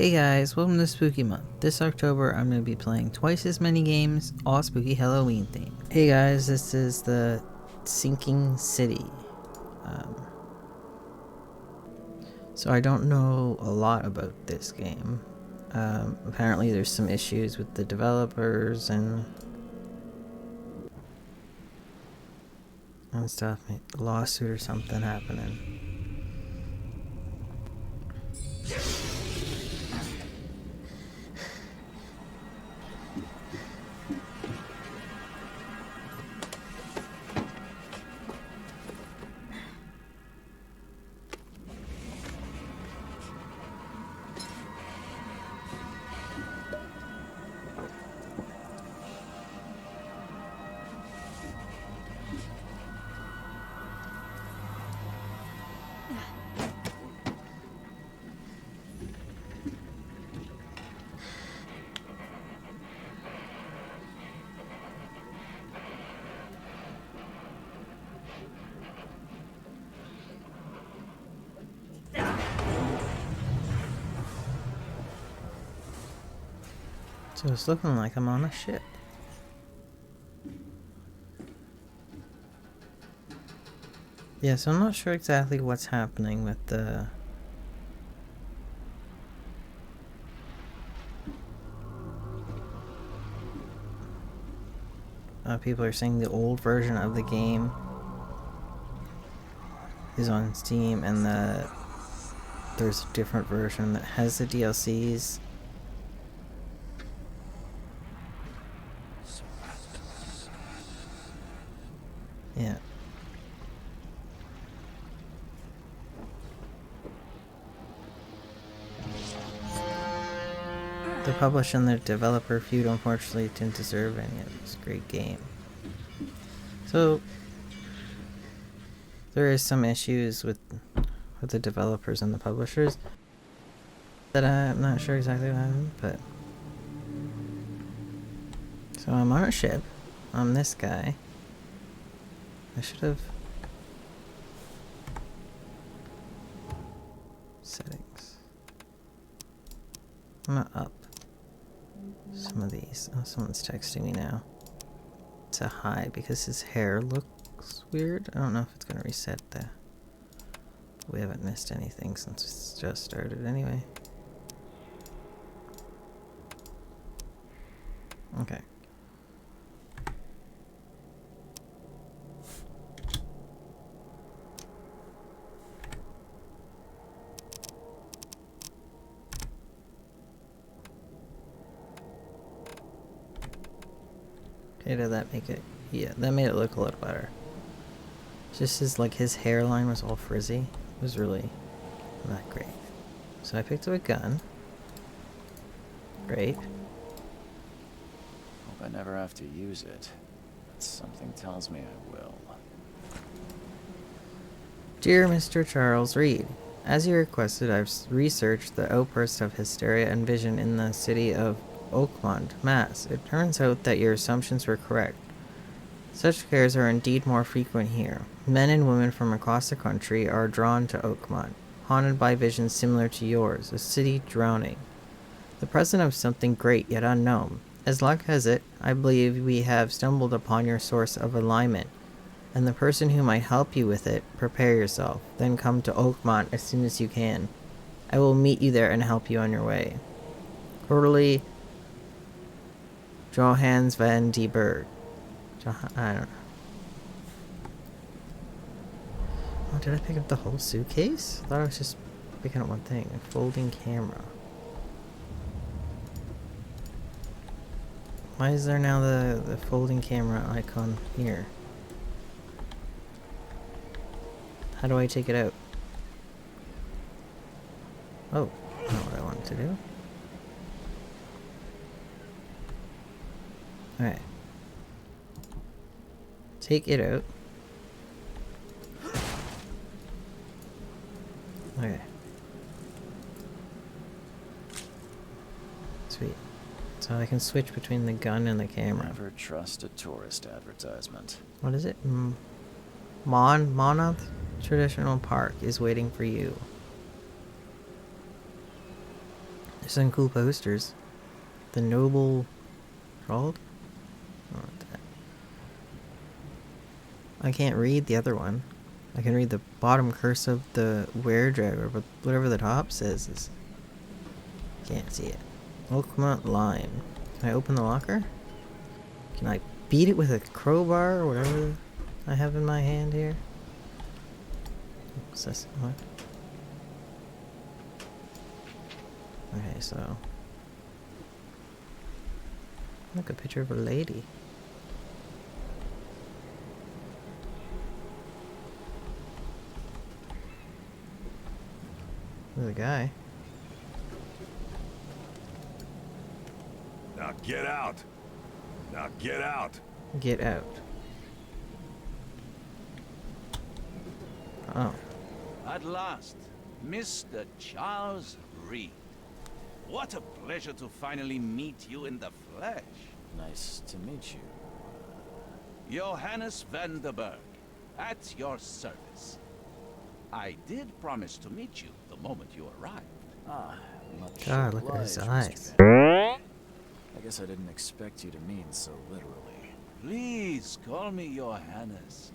Hey guys, welcome to Spooky Month. This October I'm going to be playing twice as many games, all spooky Halloween themed. Hey guys, this is the Sinking City. So I don't know a lot about this game. Apparently there's some issues with the developers and stuff, a lawsuit or something happening. So it's looking like I'm on a ship. Yeah, so I'm not sure exactly what's happening with the... people are saying the old version of the game is on Steam and there's a different version that has the DLCs. Yeah. The publisher and the developer feud unfortunately didn't deserve any of this great game. So there is some issues with the developers and the publishers that I'm not sure exactly what happened, but so I'm on a ship. I'm this guy. I should have settings. I'm not up some of these. Oh, someone's texting me now. To hide because his hair looks weird. I don't know if it's gonna reset the... We haven't missed anything since it's just started anyway. Okay. Okay, did that make it? Yeah, that made it look a little better. Just his hairline was all frizzy. It was really not great. So I picked up a gun. Great. Hope I never have to use it. But something tells me I will. Dear Mr. Charles Reed, as you requested, I've researched the outburst of hysteria and vision in the city of Oakmont, Mass. It turns out that your assumptions were correct. Such scares are indeed more frequent here. Men and women from across the country are drawn to Oakmont, haunted by visions similar to yours, a city drowning. The presence of something great yet unknown. As luck has it, I believe we have stumbled upon your source of alignment, and the person who might help you with it. Prepare yourself, then come to Oakmont as soon as you can. I will meet you there and help you on your way. Cordially, Johannes van die Berg. I don't know. Oh, did I pick up the whole suitcase? I thought I was just picking up one thing. A folding camera. Why is there now the folding camera icon here? How do I take it out? Oh, not what I wanted to do. Alright. Take it out. Okay. Sweet. So I can switch between the gun and the camera. Never trust a tourist advertisement. What is it? Monmouth Traditional Park is waiting for you. Some cool posters. The Noble Hold? Oh, I can't read the other one. I can read the bottom curse of the Weredriver, but whatever the top says is... Can't see it. Oakmont Lime. Can I open the locker? Can I beat it with a crowbar or whatever I have in my hand here? What's this? What? Okay, so... Look, a picture of a lady. There's a guy. Now get out! Now get out! Get out. Oh. At last, Mr. Charles Reed. What a pleasure to finally meet you in the flesh. Nice to meet you. Johannes Vanderberg, at your service. I did promise to meet you the moment you arrived. Ah, much God, look at his obliged, eyes. Mr. Van. I guess I didn't expect you to mean so literally. Please call me Johannes.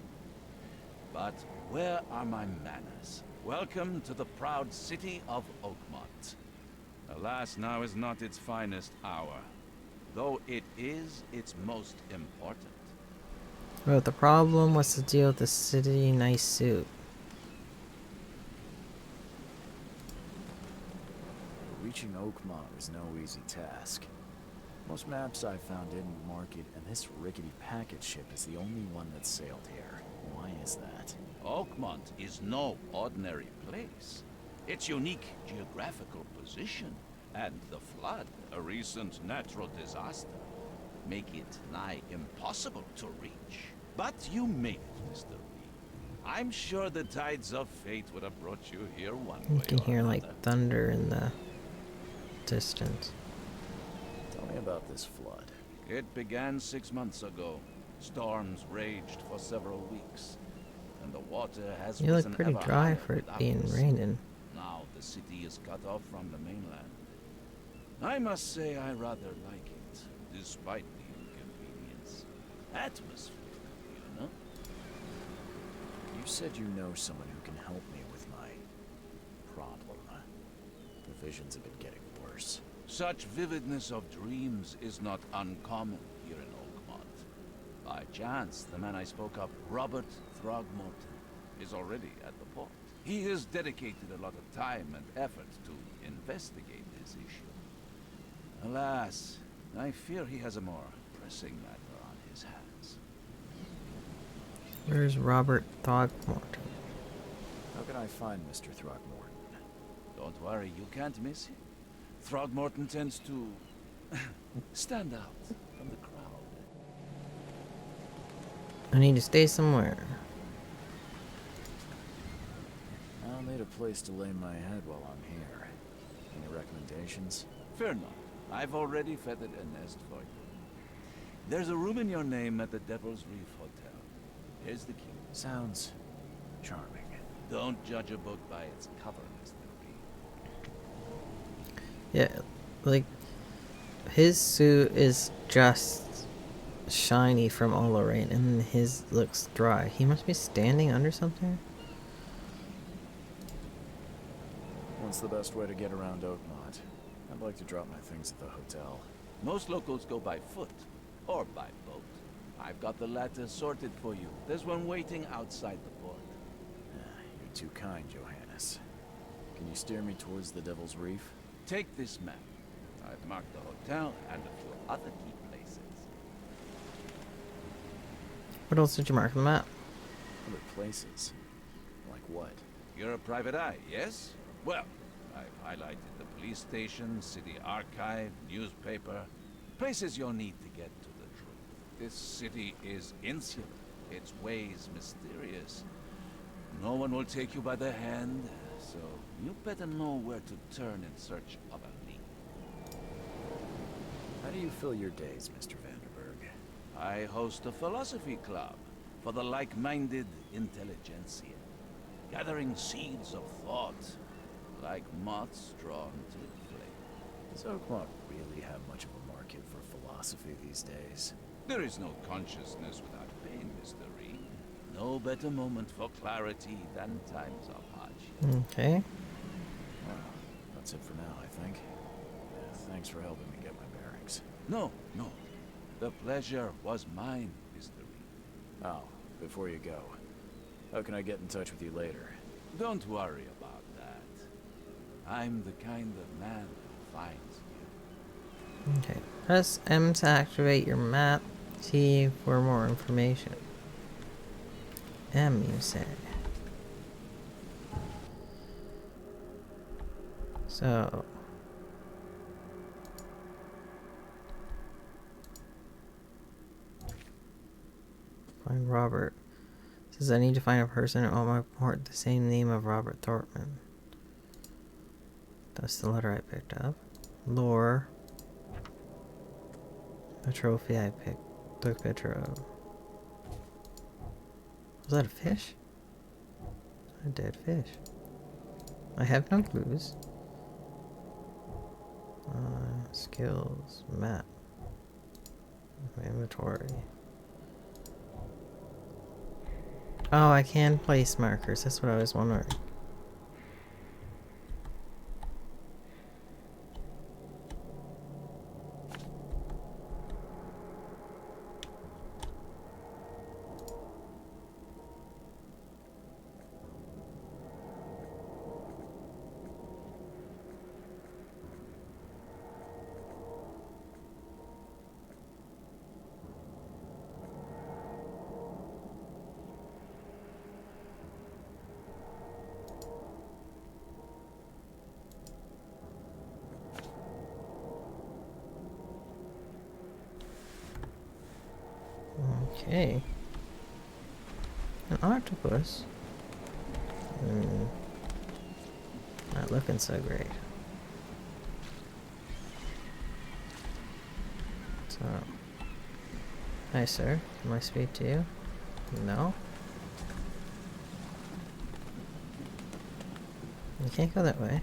But where are my manners? Welcome to the proud city of Oakmont. Alas, now is not its finest hour, though it is its most important. Well, the problem was to deal with the city nice suit. Reaching Oakmont was no easy task. Most maps I found didn't mark it, and this rickety packet ship is the only one that sailed here. Why is that? Oakmont is no ordinary place. Its unique geographical position and the flood, a recent natural disaster, make it nigh impossible to reach. But you made it, Mr. Reed. I'm sure the tides of fate would have brought you here one way You can or hear another. like thunder in the distance. Tell me about this flood. It began 6 months ago. Storms raged for several weeks, and the water has You look risen pretty ever dry higher for it without being us. raining. Now the city is cut off from the mainland. I must say I rather like it, despite the inconvenience. Atmosphere, you know? You said you know someone who can help me with my problem. The visions have been getting worse. Such vividness of dreams is not uncommon here in Oakmont. By chance, the man I spoke of, Robert Throgmorton, is already at the port. He has dedicated a lot of time and effort to investigate this issue. Alas, I fear he has a more pressing matter on his hands. Where's Robert Throgmorton? How can I find Mr. Throgmorton? Don't worry, you can't miss him. Throgmorton tends to stand out from the crowd. I need to stay somewhere. I'll need a place to lay my head while I'm here. Any recommendations? Fear not. I've already feathered a nest for you. There's a room in your name at the Devil's Reef Hotel. Here's the key. Sounds charming. Don't judge a book by its cover, Mr. Reed. Yeah, like, his suit is just shiny from all the rain, and his looks dry. He must be standing under something? What's the best way to get around Oakmont? I'd like to drop my things at the hotel. Most locals go by foot or by boat. I've got the latter sorted for you. There's one waiting outside the port. You're too kind, Johannes. Can you steer me towards the Devil's Reef? Take this map. I've marked the hotel and a few other key places. What else did you mark on the map? Other places? Like what? You're a private eye, yes? Well, I've highlighted the police station, city archive, newspaper, places you'll need to get to the truth. This city is insular, its ways mysterious. No one will take you by the hand, so you better know where to turn in search of a lead. How do you fill your days, Mr. Vanderberg? I host a philosophy club for the like-minded intelligentsia, gathering seeds of thought, like moths drawn to the flame. Does Oakmont really have much of a market for philosophy these days? There is no consciousness without pain, Mr. Reed. No better moment for clarity than times of hardship. Okay. Well, that's it for now, I think. Thanks for helping me get my bearings. No, no. The pleasure was mine, Mr. Reed. Oh, before you go, how can I get in touch with you later? Don't worry about that. I'm the kind of man who finds you. Okay. Press M to activate your map. T for more information. M, you said. So. Find Robert. Says I need to find a person in Oakmont the same name of Robert Thorntman. That's the letter I picked up. Lore. A trophy I took a picture of. Was that a fish? A dead fish. I have no clues. Skills. Map. Inventory. Oh, I can place markers. That's what I was wondering. Okay. An octopus? Not looking so great. So. Hi, sir. Can I speak to you? No? You can't go that way.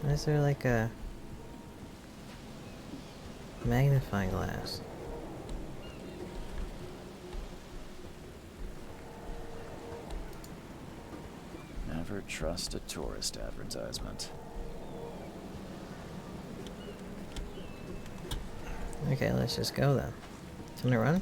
Is there like a magnifying glass? Never trust a tourist advertisement. Okay, let's just go then. Can I run?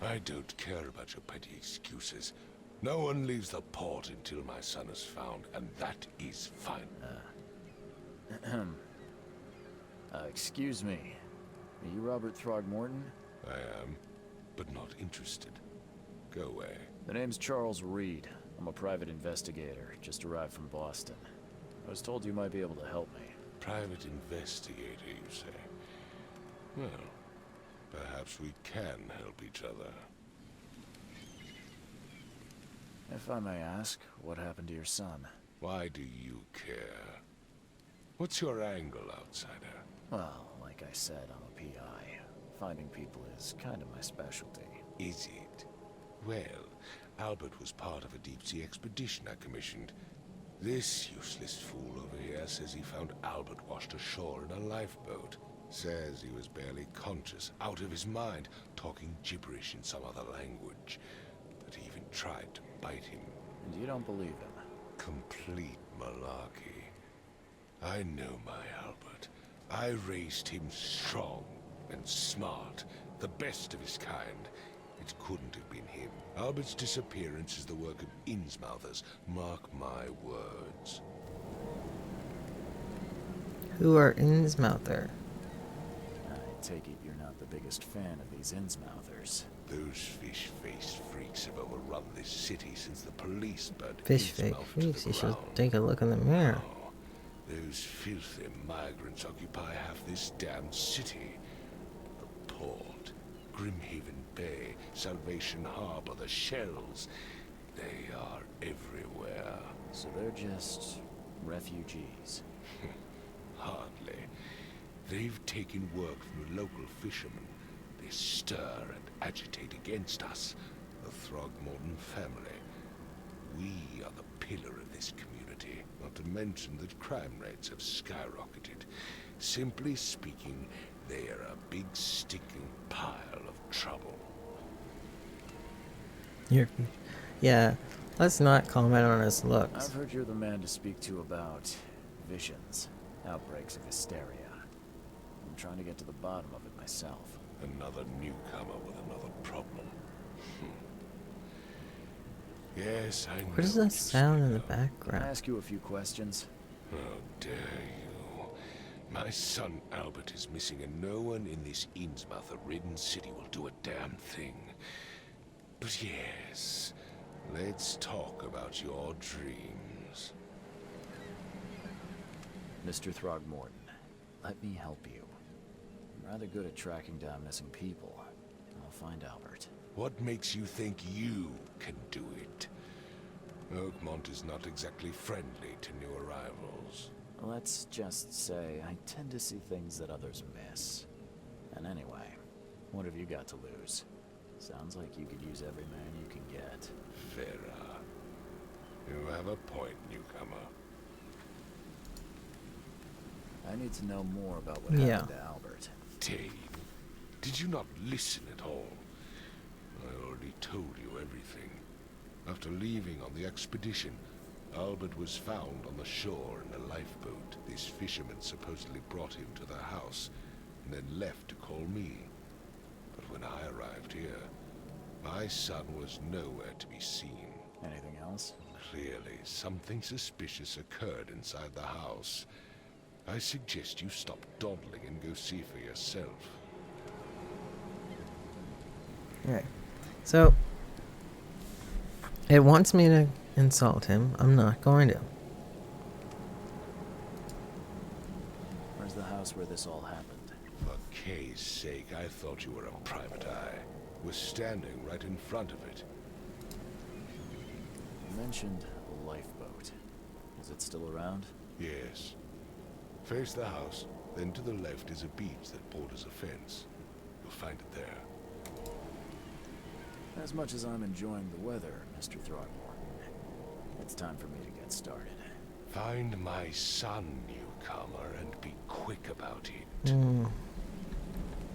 I don't care about your petty excuses. No one leaves the port until my son is found, and that is fine. Excuse me. Are you Robert Throgmorton? I am, but not interested. Go away. The name's Charles Reed. I'm a private investigator, just arrived from Boston. I was told you might be able to help me. Private investigator, you say? Well, perhaps we can help each other. If I may ask, what happened to your son? Why do you care? What's your angle, outsider? Well, like I said, I'm a PI. Finding people is kind of my specialty. Is it? Well, Albert was part of a deep-sea expedition I commissioned. This useless fool over here says he found Albert washed ashore in a lifeboat. Says he was barely conscious, out of his mind, talking gibberish in some other language. That he even tried to bite him. And you don't believe him? Complete malarkey. I know my Albert. I raised him strong and smart, the best of his kind. It couldn't have been him. Albert's disappearance is the work of Innsmouthers. Mark my words. Who are Innsmouther? I take it you're not the biggest fan of these Innsmouthers. Those fish-faced freaks have overrun this city since the police burnt Fish-fake Innsmouth to freaks. the You should ground. take a look in the mirror. Oh, those filthy migrants occupy half this damn city. The port, Grimhaven Bay, Salvation Harbor, the shells. They are everywhere. So they're just refugees. Hardly. They've taken work from the local fishermen. They stir and agitate against us, the Throgmorton family. We are the pillar of this community, not to mention that crime rates have skyrocketed. Simply speaking, they are a big sticking pile of trouble. Yeah, let's not comment on his looks. I've heard you're the man to speak to about visions, outbreaks of hysteria. I'm trying to get to the bottom of it myself. Another newcomer with another problem. Yes, I know. What is what that you sound in the speak of. Can I background? ask you a few questions? How dare you? My son Albert is missing, and no one in this Innsmouth-ridden city will do a damn thing. But yes, let's talk about your dreams. Mr. Throgmorton, let me help you. I'm rather good at tracking down missing people. I'll find Albert. What makes you think you can do it? Oakmont is not exactly friendly to new arrivals. Let's just say I tend to see things that others miss. And anyway, what have you got to lose? Sounds like you could use every man you can get. Vera, you have a point, newcomer. I need to know more about what Yeah. happened to Albert. Dave, did you not listen at all? I already told you everything. After leaving on the expedition, Albert was found on the shore in a lifeboat. This fisherman supposedly brought him to the house, and then left to call me. But when I arrived here, my son was nowhere to be seen. Anything else? Clearly, something suspicious occurred inside the house. I suggest you stop dawdling and go see for yourself. Alright. So, it wants me to insult him. I'm not going to. Where's the house where this all happened? For Kay's sake, I thought you were a private eye. Was standing right in front of it. You mentioned a lifeboat. Is it still around? Yes. Face the house, then to the left is a beach that borders a fence. You'll find it there. As much as I'm enjoying the weather, Mr. Throgmorton, it's time for me to get started. Find my son, newcomer, and be quick about it.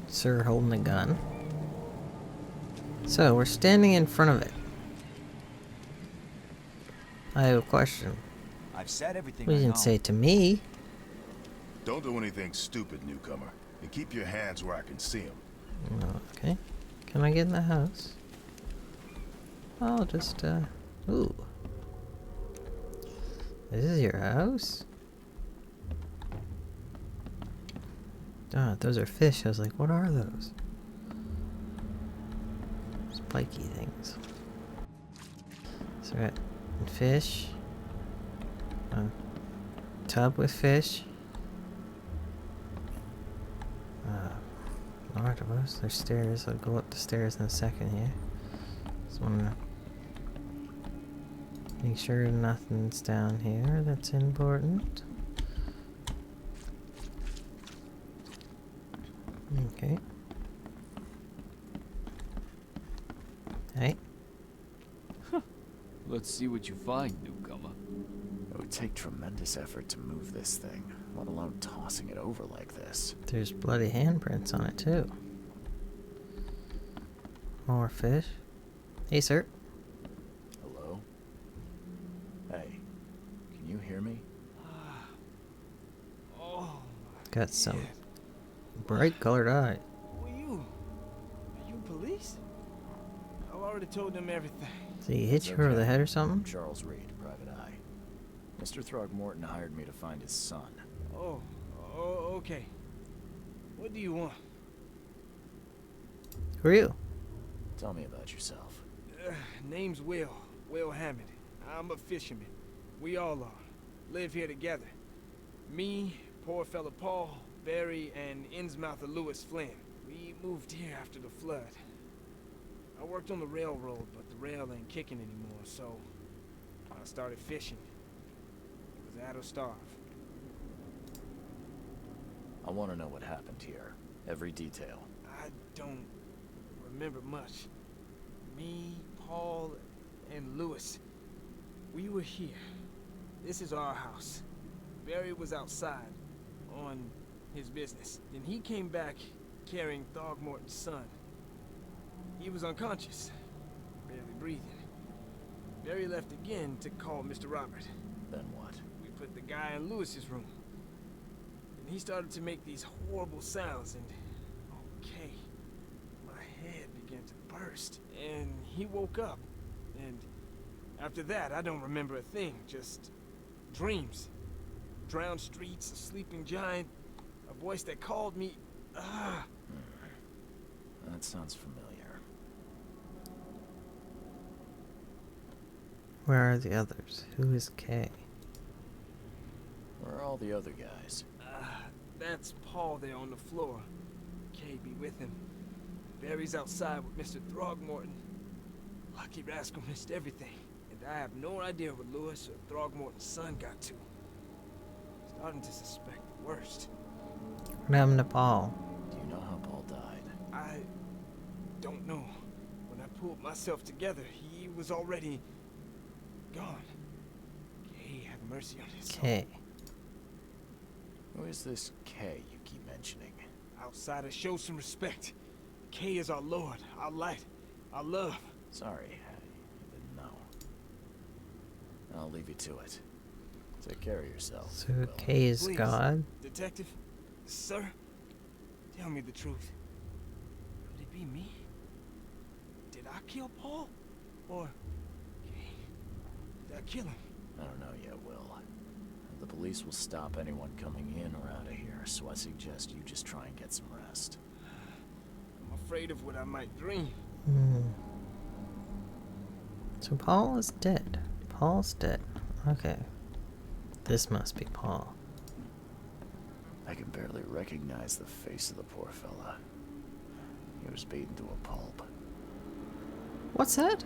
Sir holding a gun. So, we're standing in front of it. I have a question. I've said everything What I you know. didn't say it to me. Don't do anything stupid, newcomer. And keep your hands where I can see them. Okay. Can I get in the house? I'll just, ooh. This is your house? Ah, those are fish. I was like, what are those? Spiky things. So we got fish. A tub with fish. Lord of us, there's stairs. I'll go up the stairs in a second here. Just wanna make sure nothing's down here that's important. Okay. Hey. Let's see what you find, newcomer. It would take tremendous effort to move this thing, let alone tossing it over like this. There's bloody handprints on it too. More fish. Hey, sir. Hello? Hey, can you hear me? Oh, Got some bright colored eye. who are you? Are you police? I already told them everything. So he hit you over the head or something? I'm Charles Reed, Private Eye. Mr. Throgmorton hired me to find his son. Oh, okay. What do you want? Who are you? Tell me about yourself. Name's Will Hammond. I'm a fisherman. We all are. Live here together. Me, poor fella Paul, Barry, and Innsmouther Lewis Flynn. We moved here after the flood. I worked on the railroad, but the rail ain't kicking anymore, so I started fishing. It was that or starve. I want to know what happened here. Every detail. I don't remember much. Me, Paul, and Lewis. We were here. This is our house. Barry was outside, on his business. Then he came back carrying Throgmorton's son. He was unconscious, barely breathing. Barry left again to call Mr. Robert. Then what? We put the guy in Lewis's room. And he started to make these horrible sounds and... okay. My head began to burst. And he woke up. And after that, I don't remember a thing. Just dreams. Drowned streets, a sleeping giant, a voice that called me. That sounds familiar. Where are the others? Who is Kay? Where are all the other guys? That's Paul there on the floor. Kay be with him. Barry's outside with Mr. Throgmorton. Lucky rascal missed everything. And I have no idea what Lewis or Throgmorton's son got to. Starting to suspect the worst. What happened to Paul? Do you know how Paul died? I don't know. When I pulled myself together, he was already gone. Kay have mercy on his soul. Kay. Who is this K you keep mentioning? Outsiders, show some respect. Kay is our lord, our light, our love. Sorry, I didn't know. I'll leave you to it. Take care of yourself. So Will. Kay is Please. God? Detective, sir, tell me the truth. Could it be me? Did I kill Paul? Or Kay? Did I kill him? I don't know yet, Will. The police will stop anyone coming in or out of here, so I suggest you just try and get some rest. I'm afraid of what I might dream. So Paul is dead. Paul's dead. Okay. This must be Paul. I can barely recognize the face of the poor fella. He was beaten to a pulp. What's that?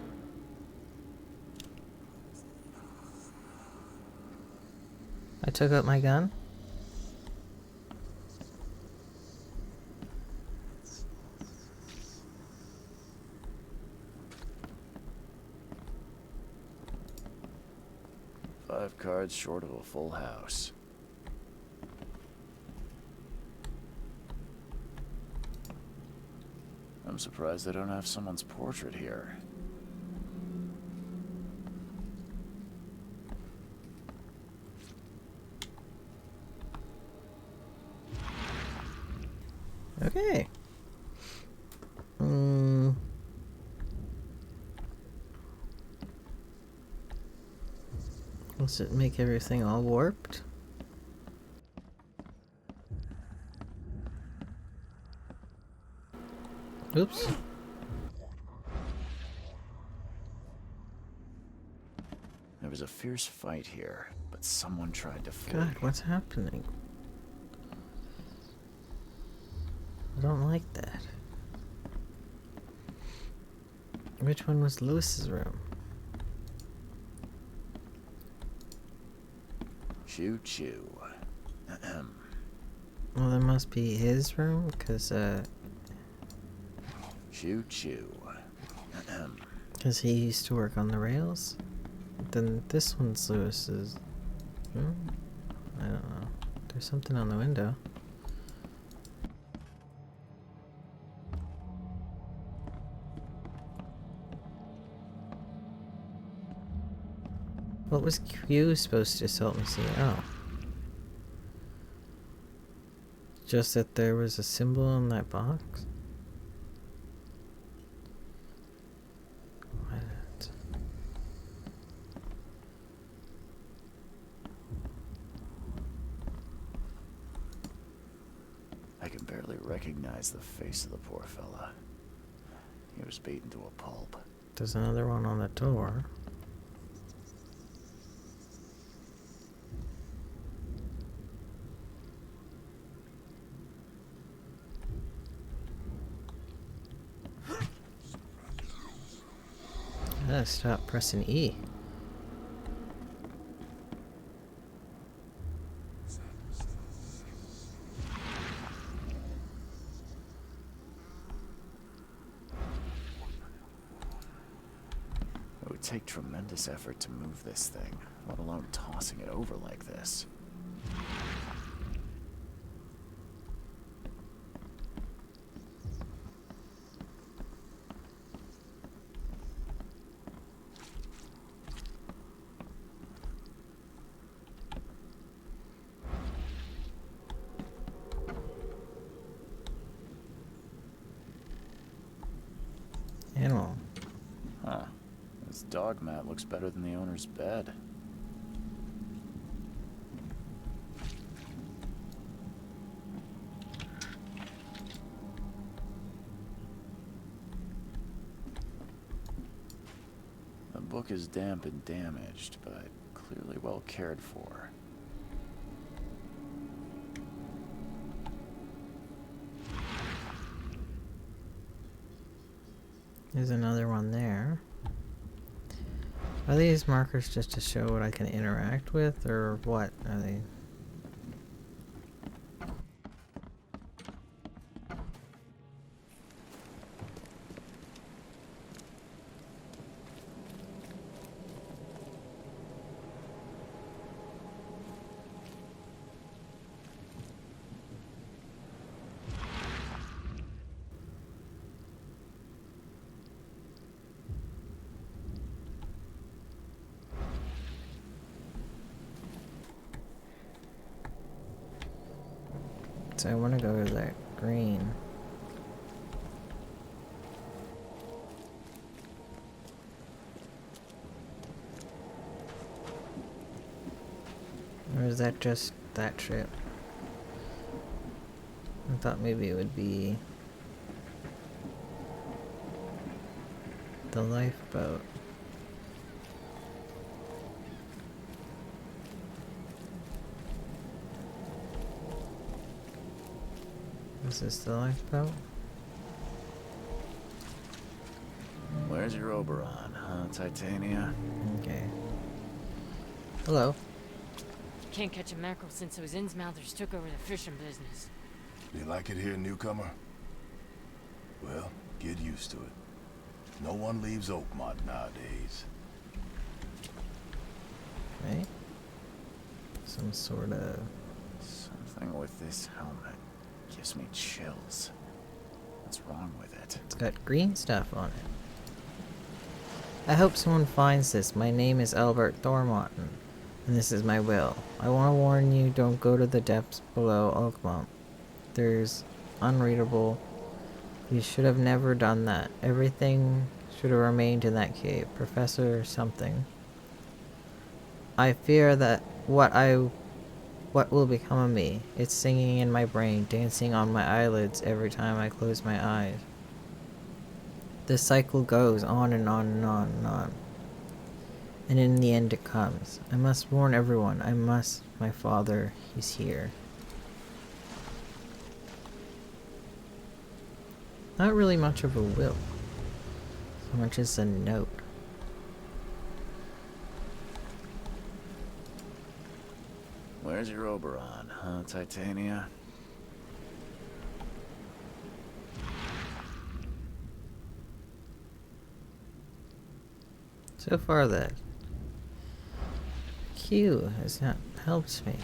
I took out my gun. Five cards short of a full house. I'm surprised they don't have someone's portrait here. Okay. Does it make everything all warped? Oops. There was a fierce fight here, but someone tried to flee. God, what's happening? I don't like that. Which one was Lewis's room? Choo choo. Well, that must be his room, because Choo choo. he used to work on the rails. Then this one's Lewis's room? I don't know. There's something on the window. What was Q supposed to help me see? Oh. Just that there was a symbol in that box? What? I can barely recognize the face of the poor fella. He was beaten to a pulp. There's another one on the door. gotta stop pressing E. It would take tremendous effort to move this thing, let alone tossing it over like this. Animal. Huh. This dog mat looks better than the owner's bed. The book is damp and damaged, but clearly well cared for. There's another one there. Are these markers just to show what I can interact with, or what are they? So I want to go to that green. Or is that just that ship? I thought maybe it would be the lifeboat. Is this the lifeboat? Where's your Oberon, huh, Titania? Okay. Hello. Can't catch a mackerel since those Innsmouthers took over the fishing business. You like it here, newcomer? Well, get used to it. No one leaves Oakmont nowadays. Right? Some sort of... Something with this helmet gives me chills. What's wrong with it? It's got green stuff on it. I hope someone finds this. My name is Albert Thornton, and this is my will. I want to warn you, don't go to the depths below Oakmont. There's unreadable. You should have never done that. Everything should have remained in that cave. Professor something. I fear that what will become of me. It's singing in my brain, dancing on my eyelids every time I close my eyes. The cycle goes on and on and on and on. And in the end it comes. I must warn everyone. I must. My father, he's here. Not really much of a will. So much as a note. Where's your Oberon, huh, Titania? So far the Q has not helped me.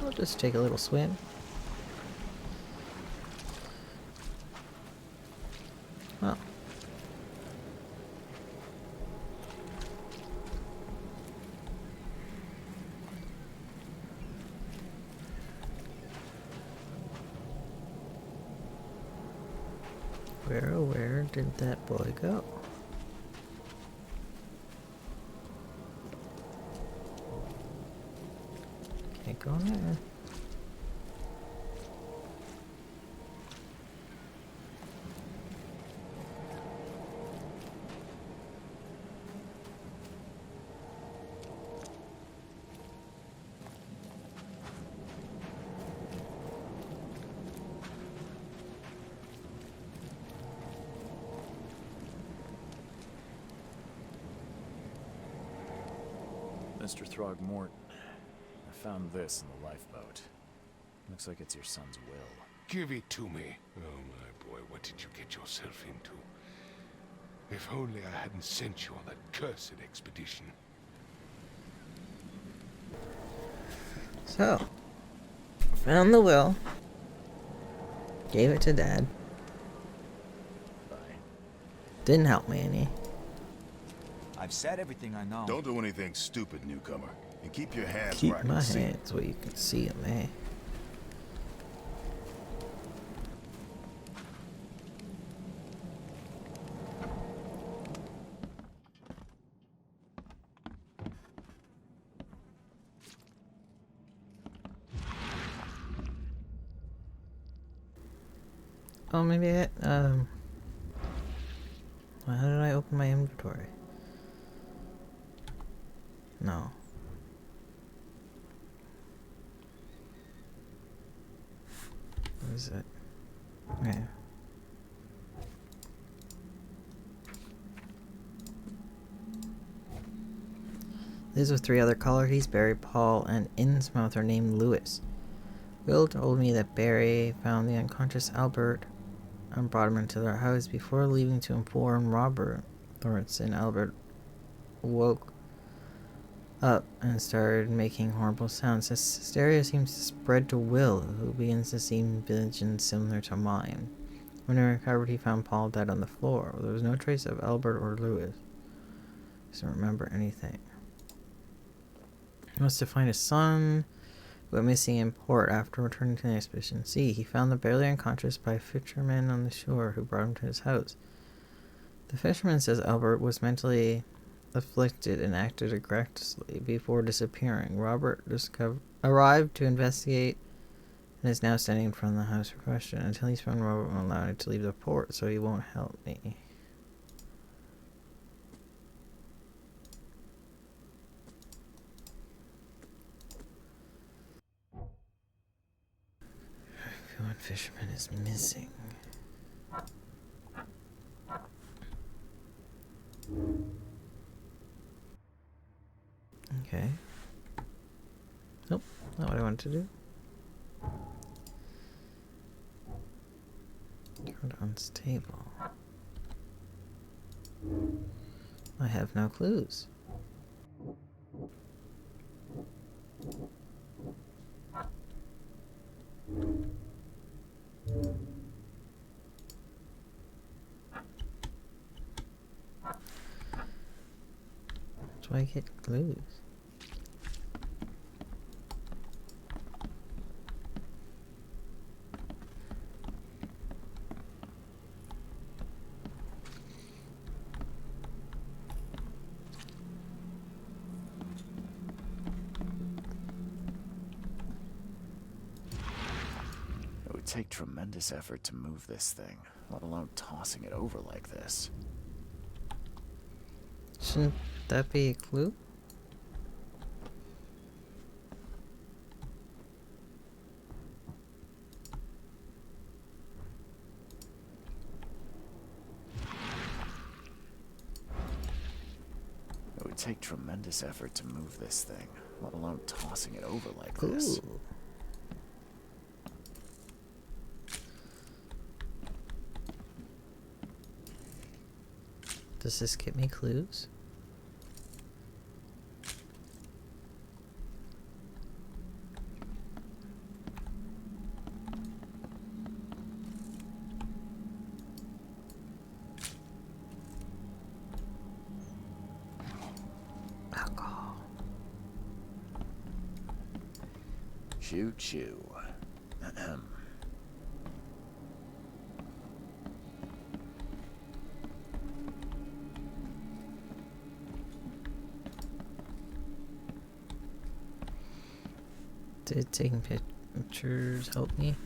I'll just take a little swim. Well. Where did that boy go? Can't go in there. Mr. Throgmorton, I found this in the lifeboat. Looks like it's your son's will. Give it to me. Oh, my boy, what did you get yourself into? If only I hadn't sent you on that cursed expedition. So, found the will. Gave it to Dad. Bye. Didn't help me any. I've said everything I know. Don't do anything stupid, newcomer. And keep your hands Keep where I my can see 'em. hands where you can see them, eh? Oh, maybe how did I open my inventory? No. What is it? Okay. These are 3 other colonies. Barry, Paul, and Innsmouth are named Lewis. Will told me that Barry found the unconscious Albert and brought him into their house before leaving to inform Robert. Thornton. Albert woke up and started making horrible sounds. His hysteria seems to spread to Will, who begins to see visions similar to mine. When he recovered, he found Paul dead on the floor. There was no trace of Albert or Lewis. He doesn't remember anything. He wants to find his son, who went missing in port after returning to the expedition C. He found the barely unconscious by a fisherman on the shore who brought him to his house. The fisherman says Albert was mentally afflicted and acted aggressively before disappearing. Robert arrived to investigate and is now standing in front of the house for question. Until he's found, Robert won't allow me to leave the port, so he won't help me. One fisherman is missing. Okay. Nope, not what I wanted to do. Turned unstable. I have no clues. Do I get clues? It would take tremendous effort to move this thing, let alone tossing it over like this. Shouldn't that be a clue? It would take tremendous effort to move this thing, let alone tossing it over like this. Ooh. Does this get me clues? Alcohol. Choo choo. Ahem. Did taking pictures help me?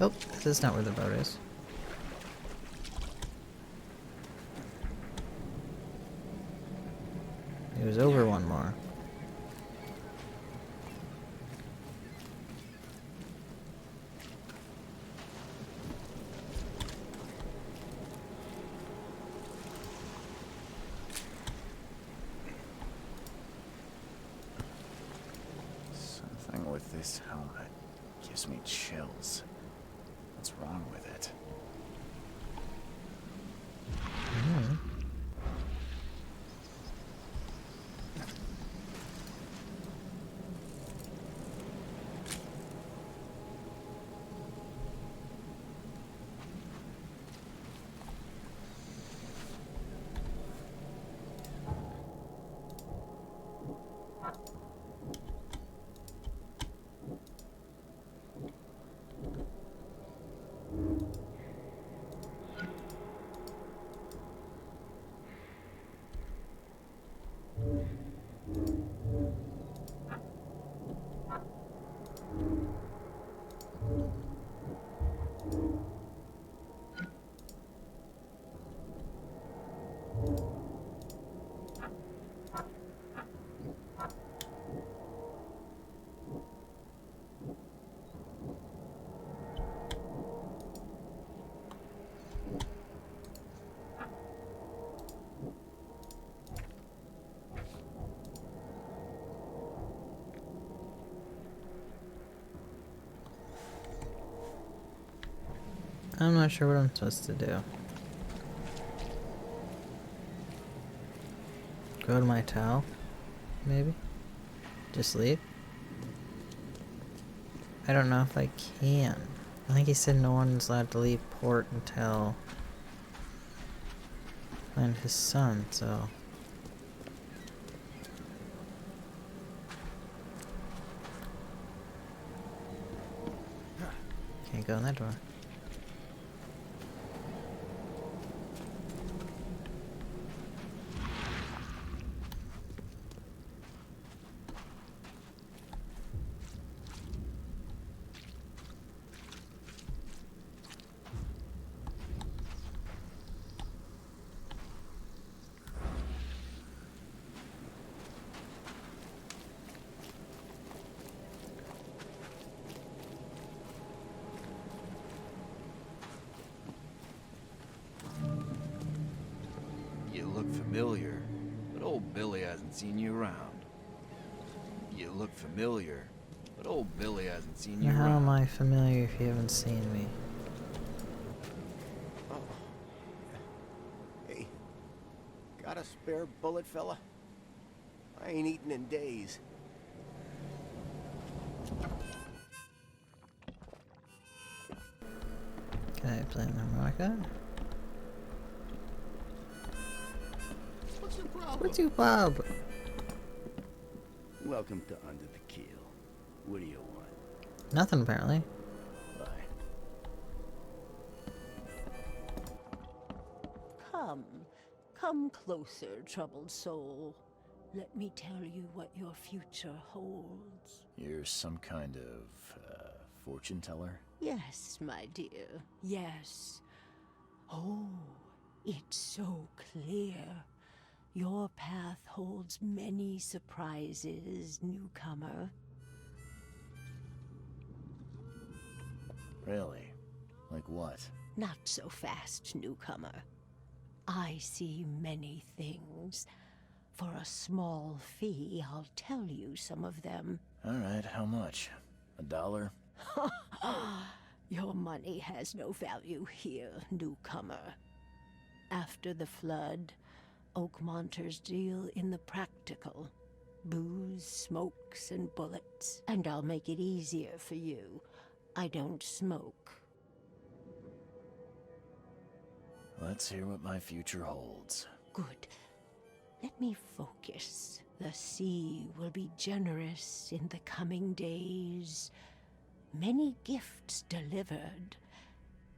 Oh, this is not where the boat is. It was over one more. Something with this helmet gives me chills. What's wrong with it? I'm not sure what I'm supposed to do. Go to my towel? Maybe? Just leave? I don't know if I can. I think he said no one's allowed to leave port until... and his son, so... Can't go in that door. You look familiar, but old Billy hasn't seen you around. You look familiar, but old Billy hasn't seen you How around. am I familiar if you haven't seen me? Oh. Hey, got a spare bullet, fella? I ain't eaten in days. Can I play the harmonica? What's your problem? What's your Bob? Welcome to Under the Keel. What do you want? Nothing, apparently. Bye. Come closer, troubled soul. Let me tell you what your future holds. You're some kind of, fortune teller? Yes, my dear, yes. Oh, it's so clear. Your path holds many surprises, newcomer. Really? Like what? Not so fast, newcomer. I see many things. For a small fee, I'll tell you some of them. Alright, how much? $1? Your money has no value here, newcomer. After the flood, Oakmonters deal in the practical. Booze, smokes, and bullets. And I'll make it easier for you. I don't smoke. Let's hear what my future holds. Good. Let me focus. The sea will be generous in the coming days. Many gifts delivered,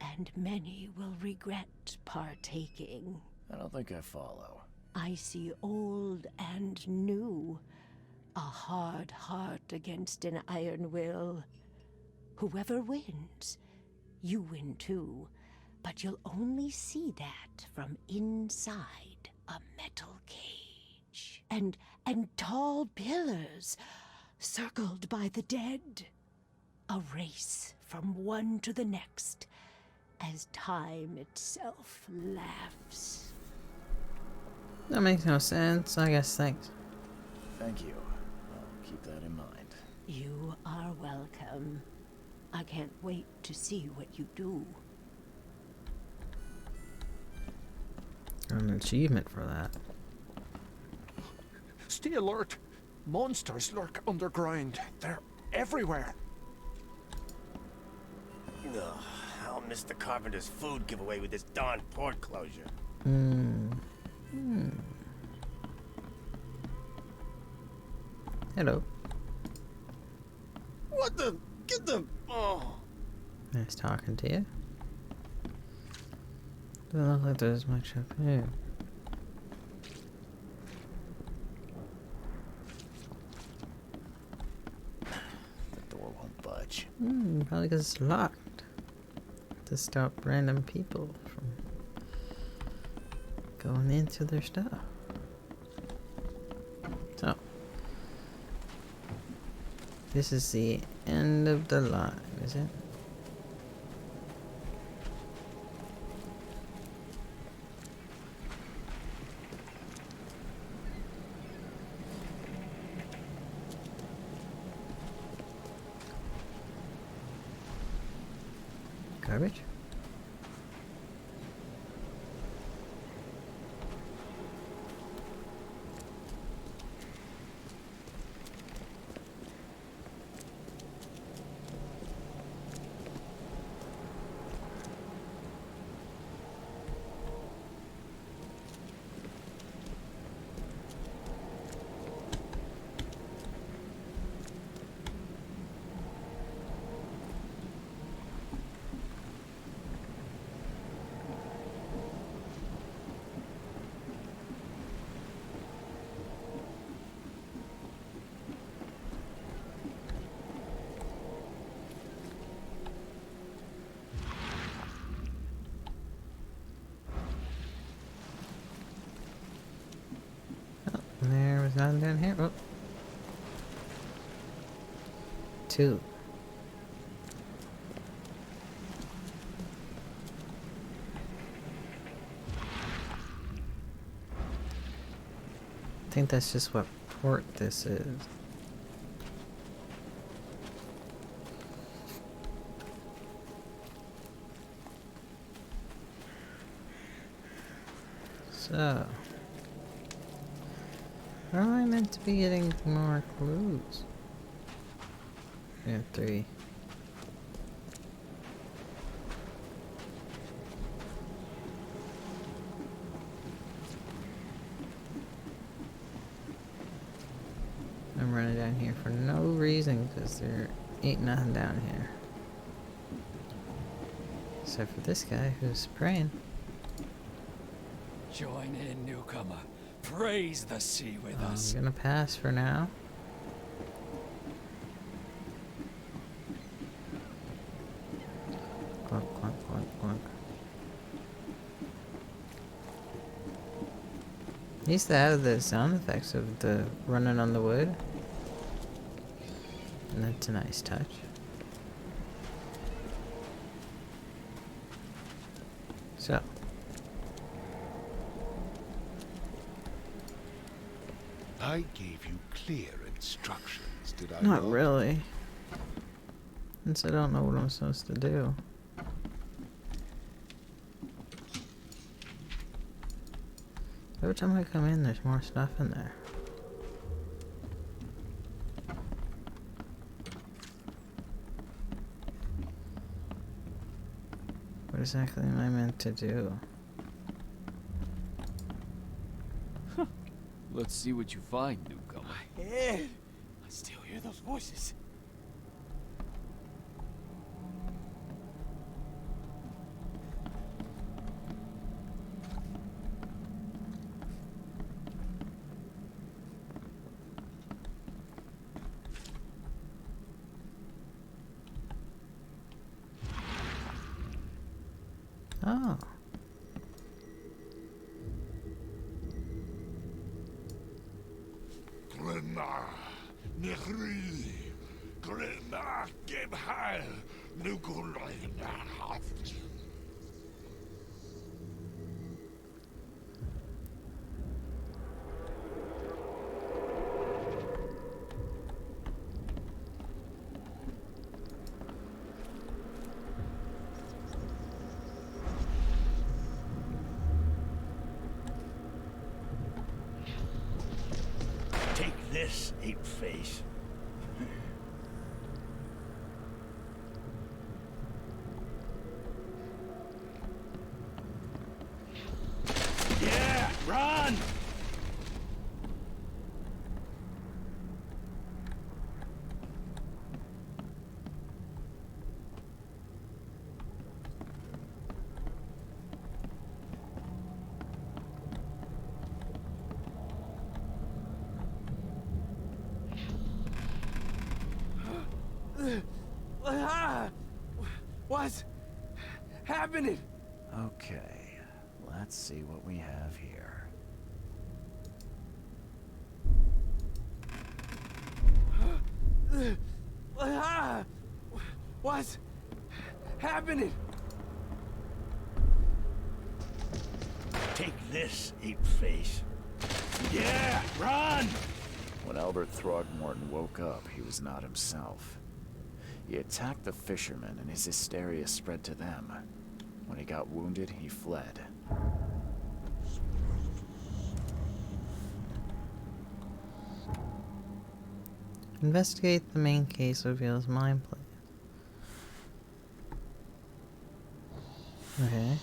and many will regret partaking. I don't think I follow. I see old and new. A hard heart against an iron will. Whoever wins, You win too, but you'll only see that from inside a metal cage. And tall pillars circled by the dead. A race from one to the next as time itself laughs. That makes no sense. I guess thanks. Thank you. I'll keep that in mind. You are welcome. I can't wait to see what you do. An achievement for that. Stay alert. Monsters lurk underground. They're everywhere. Ugh, I'll miss the carpenter's food giveaway with this darn port closure. Hello. What the? Get the... Oh. Nice talking to you. Doesn't look like there's much up here. The door won't budge. Probably because it's locked. To stop random people from going into their stuff. So, this is the end of the line, is it? Garbage? There was nothing down here. Oh. 2. I think that's just what port this is. So, where am I meant to be getting more clues? We have 3. I'm running down here for no reason because there ain't nothing down here. Except for this guy who's praying. Join in, newcomer. Praise the sea with us. I'm gonna pass for now. Clunk, clunk, clunk, clunk. He used to have the sound effects of the running on the wood. And that's a nice touch. So. I gave you clear instructions, did I Not really. Since I don't know what I'm supposed to do. Every time I come in, there's more stuff in there. What exactly am I meant to do? Let's see what you find, newcomer. Ed! I still hear those voices. Oh. Glenmar, Nechri, Glenmar, Gebheil, Nukulaynahaft. Take this, ape-face. Yeah, run! What's happening? Okay, let's see what we have here. What's happening? Take this, ape-face. Yeah, run! When Albert Throgmorton woke up, he was not himself. He attacked the fishermen, and his hysteria spread to them. When he got wounded, he fled. Investigate the main case reveals mind play. Okay.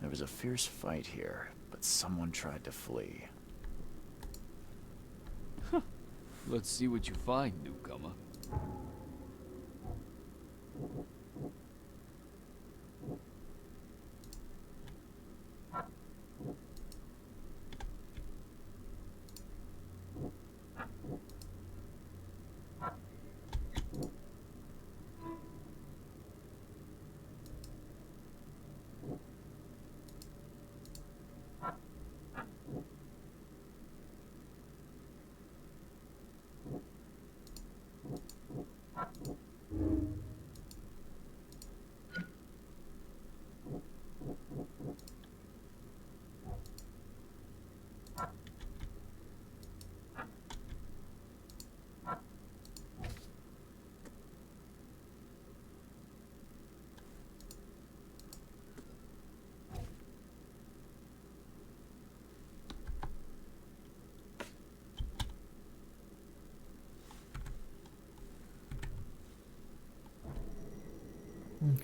There was a fierce fight here, but someone tried to flee. Let's see what you find, newcomer.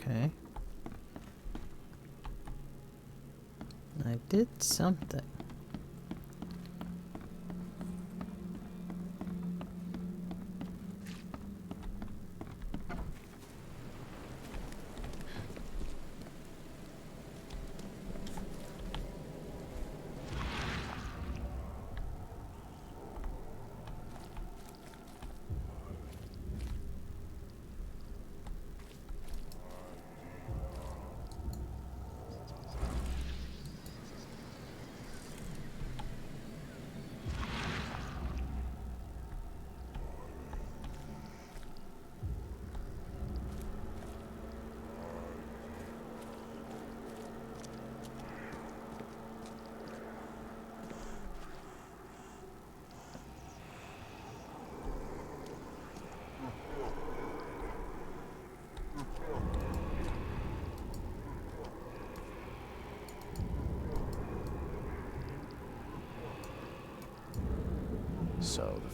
Okay. I did something.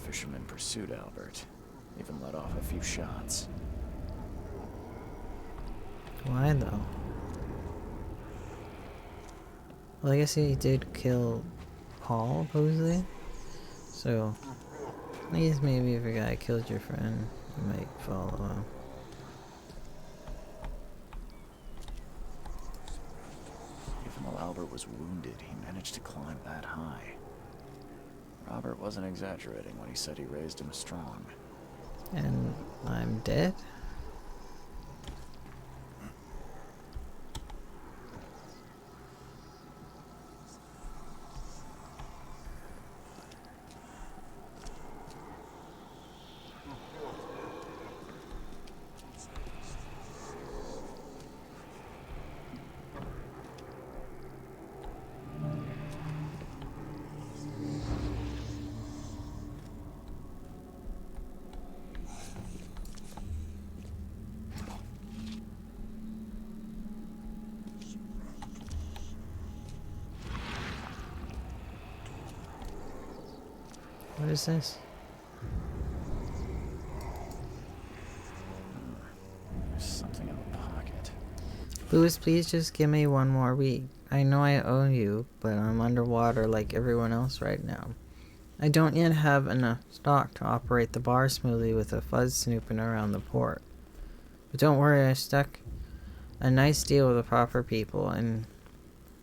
fishermen pursued Albert. Even let off a few shots. Why though? Well, I guess he did kill Paul, supposedly. So, I guess maybe if a guy killed your friend, you might follow him. Even though Albert was wounded, he managed to climb that high. Robert wasn't exaggerating when he said he raised him strong. And I'm dead? What is this? There's something in the pocket. Louis, please just give me one more week. I know I owe you, but I'm underwater like everyone else right now. I don't yet have enough stock to operate the bar smoothly with a fuzz snooping around the port. But don't worry, I struck a nice deal with the proper people and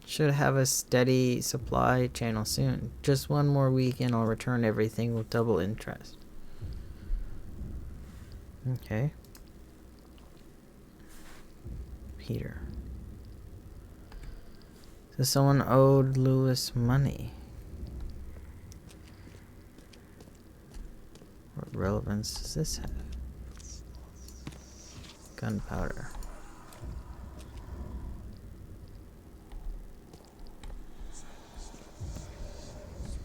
should have a steady supply channel soon. Just one more week and I'll return everything with double interest. Okay. Peter. So someone owed Louis money. What relevance does this have? Gunpowder.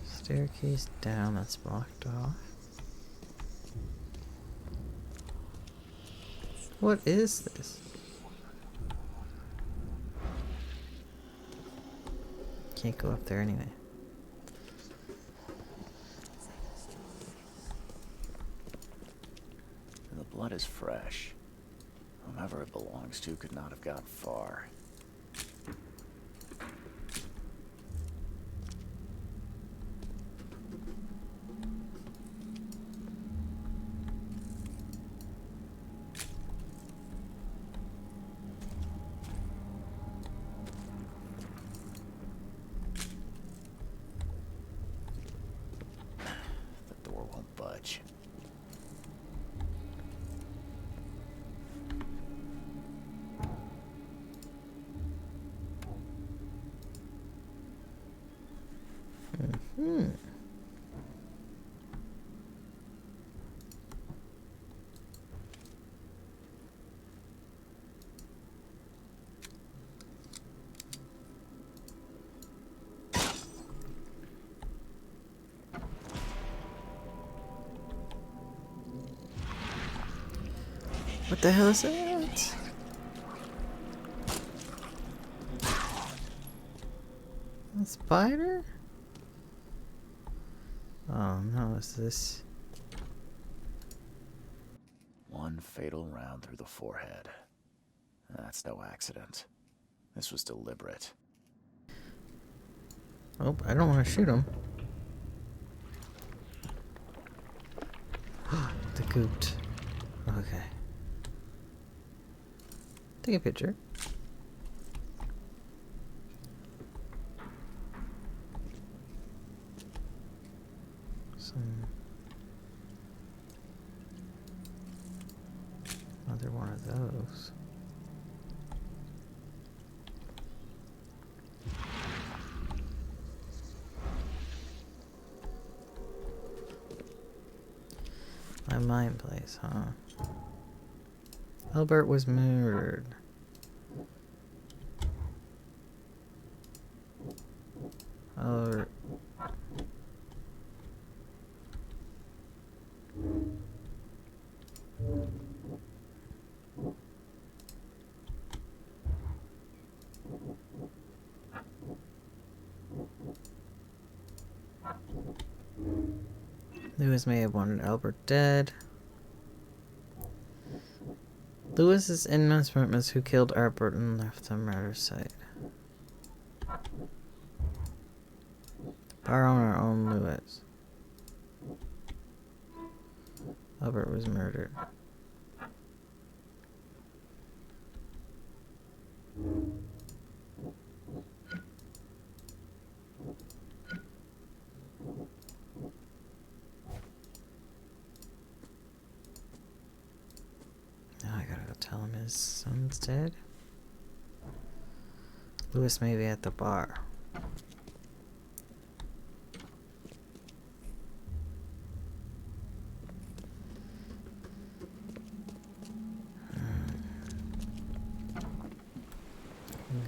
Staircase down, that's blocked off. What is this? Can't go up there anyway. The blood is fresh. Whomever it belongs to could not have got far. The door won't budge. Hmm. What the hell is that? A spider? Oh no, is this... One fatal round through the forehead. That's no accident. This was deliberate. Oh, I don't want to shoot him. The goot. Okay. Take a picture. Another one of those. My mind place, huh? Albert was murdered. Albert. Lewis may have wanted Albert dead. Lewis is Inman's witness who killed Albert and left the murder site. Bar owner owned Lewis. Albert was murdered. Now I gotta go tell him his son's dead. Lewis may be at the bar.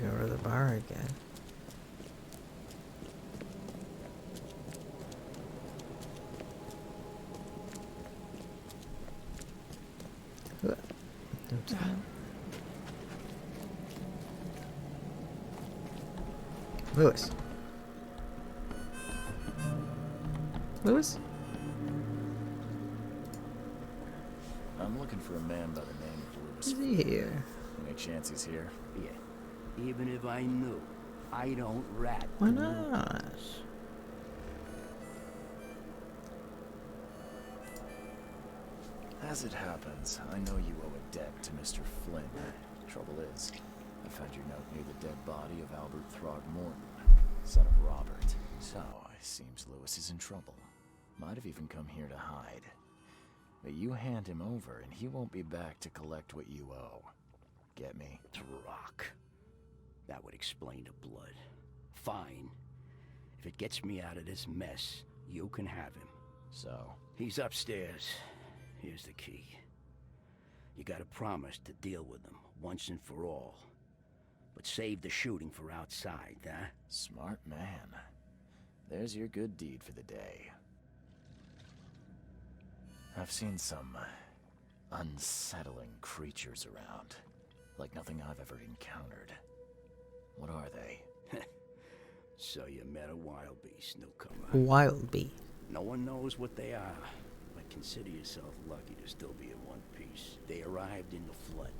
Go to the bar again. Oops. Lewis. Lewis? I'm looking for a man by the name of Lewis. Is he here? Any chance he's here? Yeah. Even if I knew, I don't rat. Why not? As it happens, I know you owe a debt to Mr. Flynn. Trouble is, I found your note near the dead body of Albert Throgmorton, son of Robert. So, it seems Lewis is in trouble. Might have even come here to hide. But you hand him over and he won't be back to collect what you owe. Get me? Rock. That would explain the blood. Fine. If it gets me out of this mess, you can have him. So? He's upstairs. Here's the key. You gotta promise to deal with him once and for all. But save the shooting for outside, huh? Smart man. There's your good deed for the day. I've seen some unsettling creatures around. Like nothing I've ever encountered. What are they? So you met a wild beast, newcomer. Wild bee. No one knows what they are, but consider yourself lucky to still be in one piece. They arrived in the flood.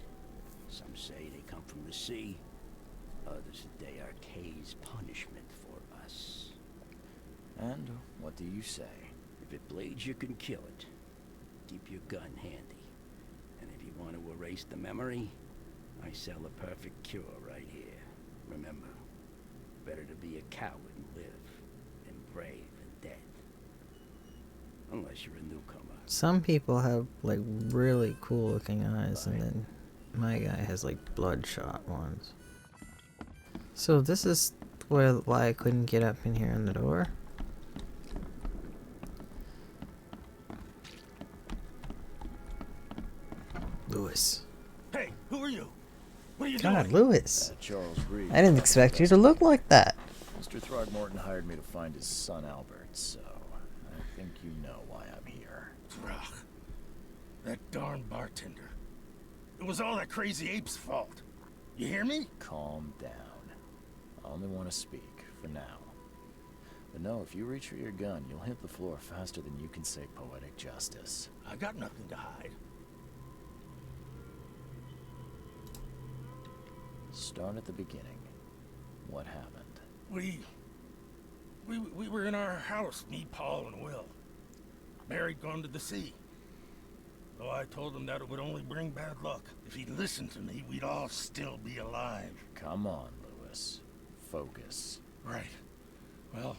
Some say they come from the sea. Others they are Kay's punishment for us. And what do you say? If it bleeds, you can kill it. Keep your gun handy. And if you want to erase the memory, I sell a perfect cure right here. Remember, better to be a coward and live than brave and dead. Unless you're a newcomer. Some people have like really cool looking eyes, and then my guy has like bloodshot ones. So this is why I couldn't get up in here in the door. Lewis. Hey, who are you? What are you God, Lewis. Charles Reed. I didn't expect you to look like that. Mr. Throgmorton hired me to find his son Albert, so I think you know why I'm here. Rock. That darn bartender. It was all that crazy ape's fault. You hear me? Calm down. I only want to speak, for now. But no, if you reach for your gun, you'll hit the floor faster than you can say poetic justice. I got nothing to hide. Start at the beginning. What happened? We were in our house, me, Paul, and Will. Barry'd gone to the sea. Though I told him that it would only bring bad luck. If he'd listened to me, we'd all still be alive. Come on, Lewis. Focus. Right. Well,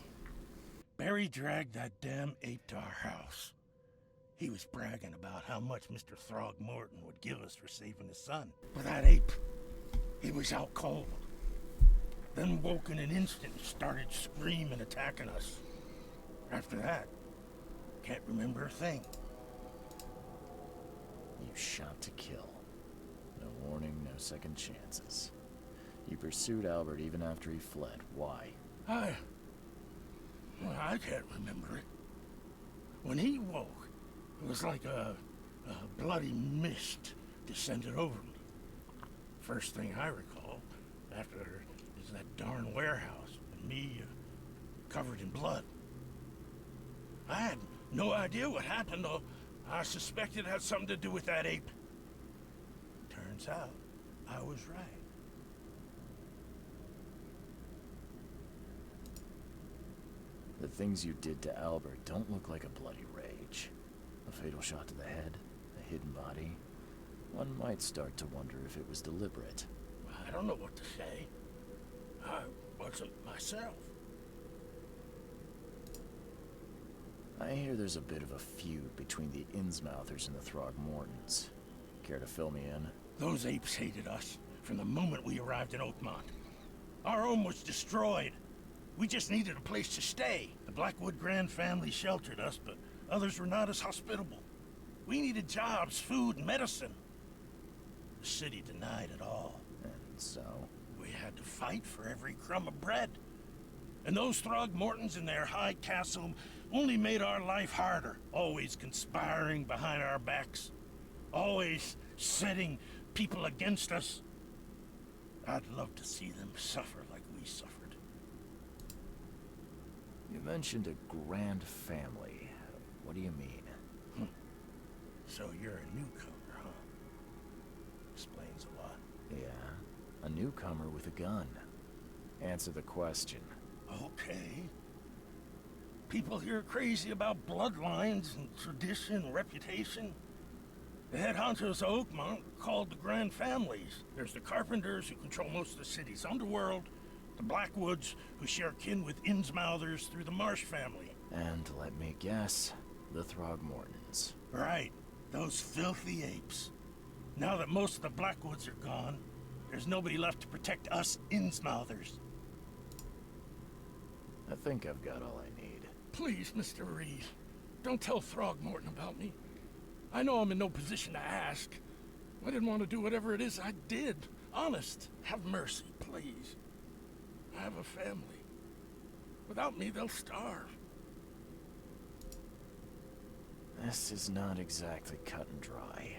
Barry dragged that damn ape to our house. He was bragging about how much Mr. Throgmorton would give us for saving his son. But that ape, he was out cold. Then woke in an instant and started screaming, attacking us. After that, can't remember a thing. You shot to kill. No warning, no second chances. You pursued Albert even after he fled. Why? I can't remember it. When he woke, it was like a bloody mist descended over me. First thing I recall after is that darn warehouse and me covered in blood. I had No idea what happened, though. I suspect it had something to do with that ape. Turns out, I was right. The things you did to Albert don't look like a bloody rage. A fatal shot to the head, a hidden body. One might start to wonder if it was deliberate. I don't know what to say. I wasn't myself. I hear there's a bit of a feud between the Innsmouthers and the Throgmortons. Care to fill me in? Those apes hated us from the moment we arrived in Oakmont. Our home was destroyed. We just needed a place to stay. The Blackwood Grand family sheltered us, but others were not as hospitable. We needed jobs, food, and medicine. The city denied it all. And so? We had to fight for every crumb of bread. And those Throgmortons in their high castle only made our life harder, always conspiring behind our backs, always setting people against us. I'd love to see them suffer like we suffered. You mentioned a grand family. What do you mean? So you're a newcomer, huh? Explains a lot. Yeah, a newcomer with a gun. Answer the question. Okay. People here are crazy about bloodlines and tradition and reputation. The head honchos of Oakmont called the Grand Families. There's the Carpenters, who control most of the city's underworld, the Blackwoods, who share kin with Innsmouthers through the Marsh family. And let me guess, the Throgmortons. Right. Those filthy apes. Now that most of the Blackwoods are gone, there's nobody left to protect us Innsmouthers. I think I've got all I need. Please, Mr. Reed, don't tell Throgmorton about me. I know I'm in no position to ask. I didn't want to do whatever it is I did. Honest, have mercy, please. I have a family. Without me, they'll starve. This is not exactly cut and dry.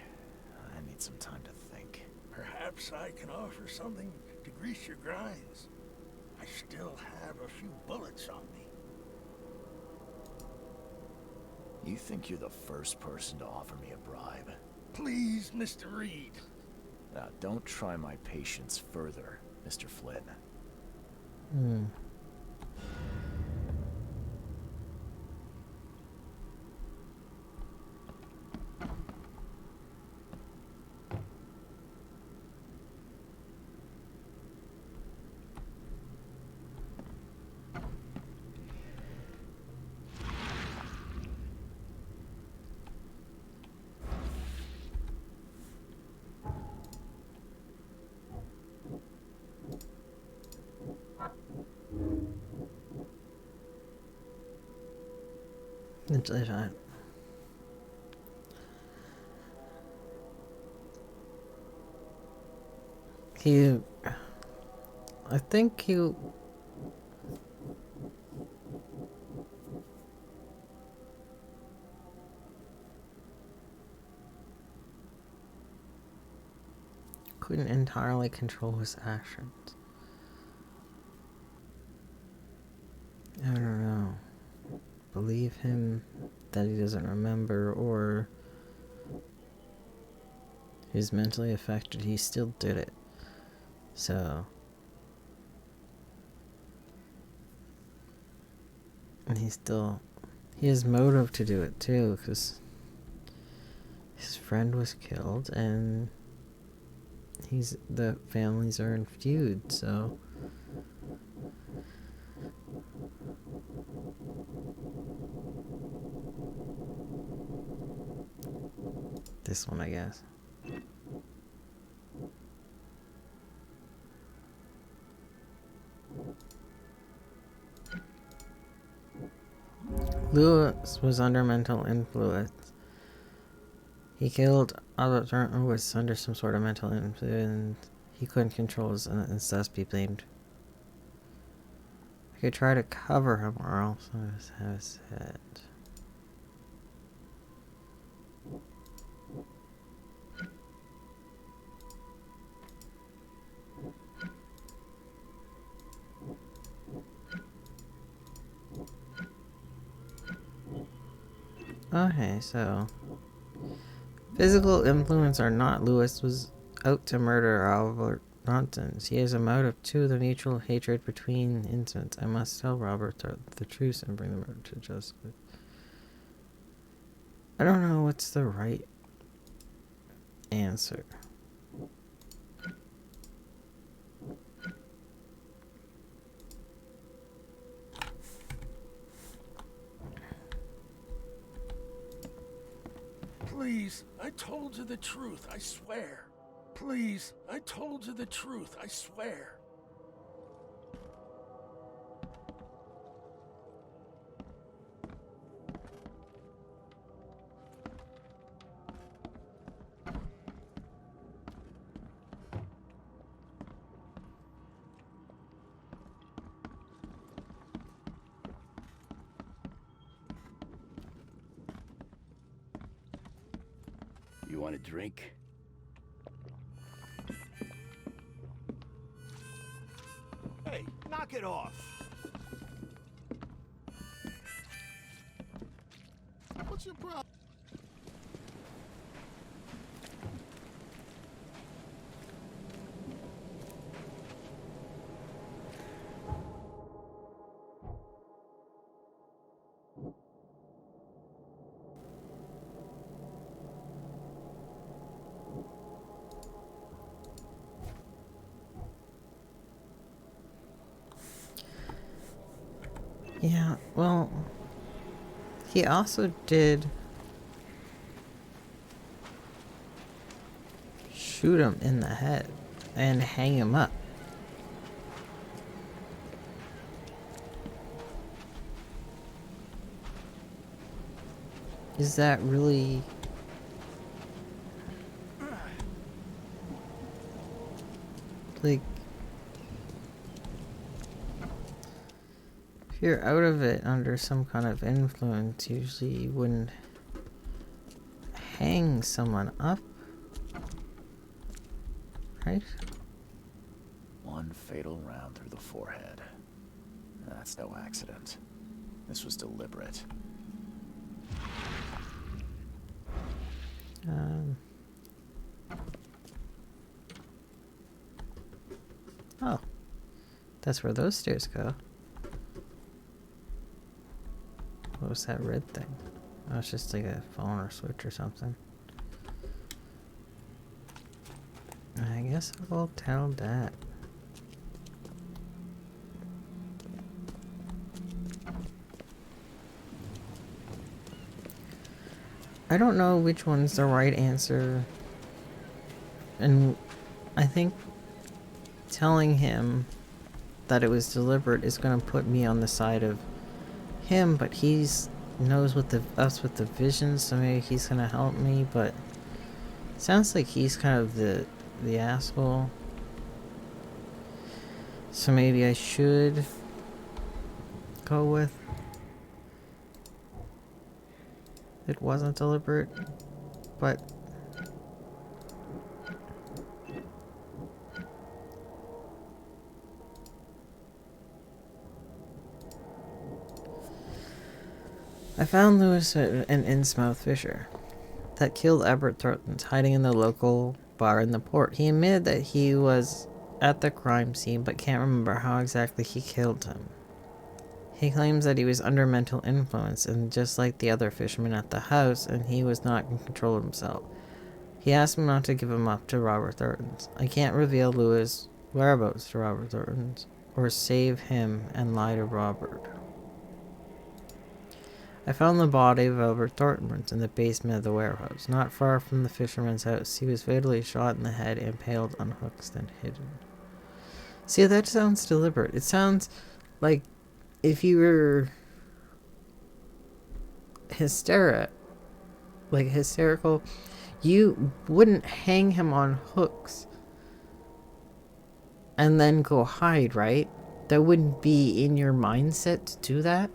I need some time to think. Perhaps I can offer something to grease your grinds. I still have a few bullets on me. You think you're the first person to offer me a bribe? Please, Mr. Reed. Now, don't try my patience further, Mr. Flynn. It's fine. I think he couldn't entirely control his actions. I don't know. Believe him that he doesn't remember, or he's mentally affected. He still did it. So, and he has motive to do it too, because his friend was killed and the families are in feud, so this one, I guess. Lewis was under mental influence. He killed Albert Thornton who was under some sort of mental influence. He couldn't control his and thus be blamed. I could try to cover him or else I have said. Okay, so physical influence or not, Lewis was out to murder Albert Thornton. He has a motive too, the mutual hatred between incidents. I must tell Robert the truth and bring the murder to justice. I don't know what's the right answer. Please, I told you the truth, I swear. Please, I told you the truth, I swear. You want a drink? Hey, knock it off! What's your problem? Yeah, well, he also did shoot him in the head and hang him up. Is that really... like... if you're out of it under some kind of influence, usually you wouldn't hang someone up, right? One fatal round through the forehead. That's no accident. This was deliberate. Oh, that's where those stairs go. What was that red thing? Oh, it's just like a phone or switch or something. I guess I'll tell that. I don't know which one's the right answer. And I think telling him that it was deliberate is going to put me on the side of him, but he's knows what us with the vision, so maybe he's gonna help me, but it sounds like he's kind of the asshole. So maybe I should go with it wasn't deliberate, but I found Lewis an Innsmouth fisher that killed Albert Thornton hiding in the local bar in the port. He admitted that he was at the crime scene but can't remember how exactly he killed him. He claims that he was under mental influence and just like the other fishermen at the house, and he was not in control of himself. He asked me not to give him up to Robert Thornton's. I can't reveal Lewis' whereabouts to Robert Thornton's or save him and lie to Robert. I found the body of Albert Thornton in the basement of the warehouse, not far from the fisherman's house. He was fatally shot in the head, impaled on hooks, then hidden. See, that sounds deliberate. It sounds like if you were hysterical, you wouldn't hang him on hooks and then go hide, right? That wouldn't be in your mindset to do that.